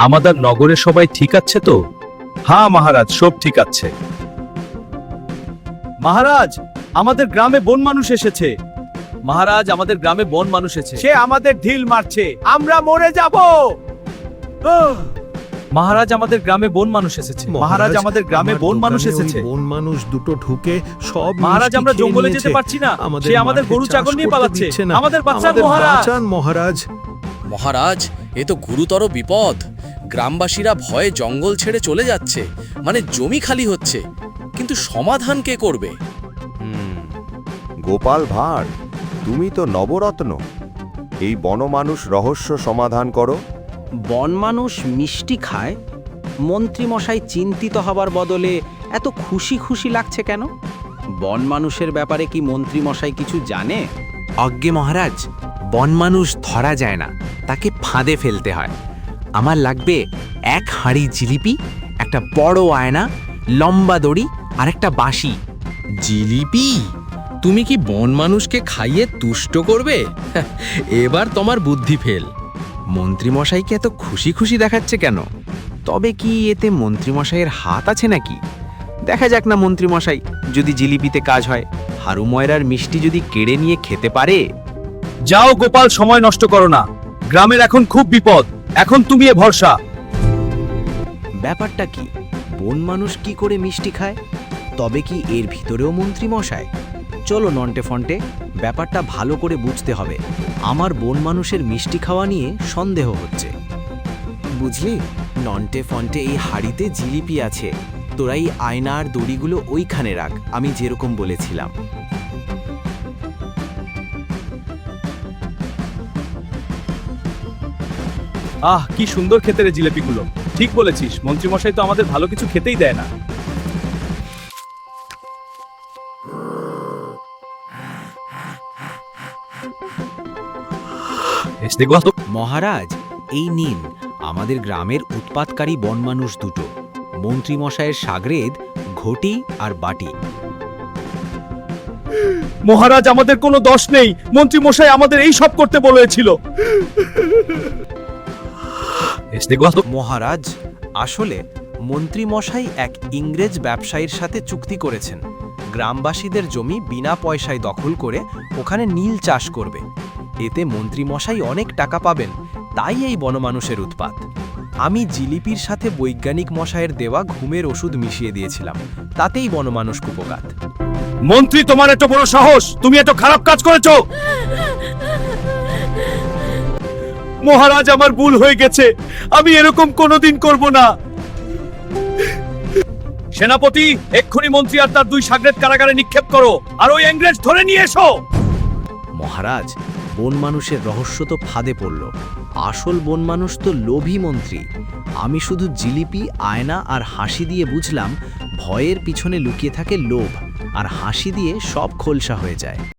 আমাদের নগরে সবাই ঠিক আছে তো? হ্যাঁ মহারাজ, সব ঠিক আছে। মহারাজ, আমাদের গ্রামে বন মানুষ এসেছে। মহারাজ, আমাদের গ্রামে বন মানুষ এসেছে। সে আমাদের ঢিল মারছে, আমরা মরে যাব। মহারাজ, আমাদের গ্রামে বন মানুষ এসেছে। মহারাজ, আমাদের গ্রামে বন মানুষ এসেছে। বন মানুষ দুটো ঢুকে সব মহারাজ, আমরা জঙ্গলে যেতে পারছি না। সে আমাদের গরু ছাগল নিয়ে পালাচ্ছে। আমাদের বাঁচান মহারাজ। মহারাজ। মহারাজ, এ তো গুরুতর বিপদ। গ্রামবাসীরা ভয়ে জঙ্গল ছেড়ে চলে যাচ্ছে, মানে জমি খালি হচ্ছে। কিন্তু সমাধান কে করবে? গোপাল ভাঁড়, তুমি তো নবরত্ন, এই বনমানুষ রহস্য সমাধান করো। বনমানুষ মিষ্টি খায়, মন্ত্রীমশাই চিন্তিত হবার বদলে এত খুশি খুশি লাগছে কেন? বনমানুষের ব্যাপারে কি মন্ত্রীমশাই কিছু জানে? অজ্ঞে মহারাজ, বনমানুষ ধরা যায় না, তাকে ফাঁদে ফেলতে হয়। আমার লাগবে এক হাঁড়ি জিলিপি, একটা বড় আয়না, লম্বা দড়ি আর একটা বাঁশি। জিলিপি? তুমি কি বন মানুষকে খাইয়ে তুষ্ট করবে? এবার তোমার বুদ্ধি ফেল। মন্ত্রীমশাইকে এত খুশি খুশি দেখাচ্ছে কেন? তবে কি এতে মন্ত্রীমশাইয়ের হাত আছে নাকি? দেখা যাক না মন্ত্রীমশাই, যদি জিলিপিতে কাজ হয়, হারু ময়রার মিষ্টি যদি কেড়ে নিয়ে খেতে পারে। যাও গোপাল, সময় নষ্ট করো না। গ্রামের এখন খুব বিপদ, এখন তুমি এ ভরসা। ব্যাপারটা কি? বন মানুষ কি করে মিষ্টি খায়? তবে কি এর ভিতরেও মন্ত্রীমশাই? চলো নন্টে ফন্টে, ব্যাপারটা ভালো করে বুঝতে হবে। আমার বন মানুষের মিষ্টি খাওয়া নিয়ে সন্দেহ হচ্ছে। বুঝলি, নন্টে ফন্টে এই হাড়িতে জিলিপি আছে। তোরা এই আয়না আর দড়িগুলো ওইখানে রাখ, আমি যেরকম বলেছিলাম। আহ, কি সুন্দর খেতে রে জিলিপিগুলো। ঠিক বলেছিস, মন্ত্রীমশাই তো আমাদের ভালো কিছু খেতেই দেয় না। মহারাজ, এই নিন আমাদের গ্রামের উৎপাতকারী বনমানুষ দুটো, মন্ত্রীমশাইয়ের সাগরেদ ঘটি আর বাটি। মহারাজ, আমাদের কোনো দোষ নেই। মন্ত্রীমশাই আমাদের এই সব করতে বলেছিল। মহারাজ, আসলে মন্ত্রীমশাই এক ইংরেজ ব্যবসায়ীর সাথে চুক্তি করেছেন। গ্রামবাসীদের জমি বিনা পয়সায় দখল করে ওখানে নীল চাষ করবে। এতে মন্ত্রীমশাই অনেক টাকা পাবেন, তাই এই বনমানুষের উৎপাত। আমি জিলিপির সাথে বৈজ্ঞানিক মশাইয়ের দেওয়া ঘুমের ওষুধ মিশিয়ে দিয়েছিলাম, তাতেই বনমানুষ কুপোকাত। মন্ত্রী, তোমার এত বড় সাহস! তুমি এত খারাপ কাজ করেছো। মহারাজ, আমার ভুল হয়ে গেছে, আমি এরকম কোনোদিন করব না। সেনাপতি, এক্ষুনি মন্ত্রী আর তার দুই সাগরেদ কারাগারে নিক্ষেপ করো, আর ওই ইংরেজ ধরে নিয়ে এসো। মহারাজ, বন মানুষের রহস্য তো ফাঁদে পড়ল। আসল বন মানুষ তো লোভী মন্ত্রী। আমি শুধু জিলিপি, আয়না আর হাসি দিয়ে বুঝলাম ভয়ের পিছনে লুকিয়ে থাকে লোভ, আর হাসি দিয়ে সব খোলসা হয়ে যায়।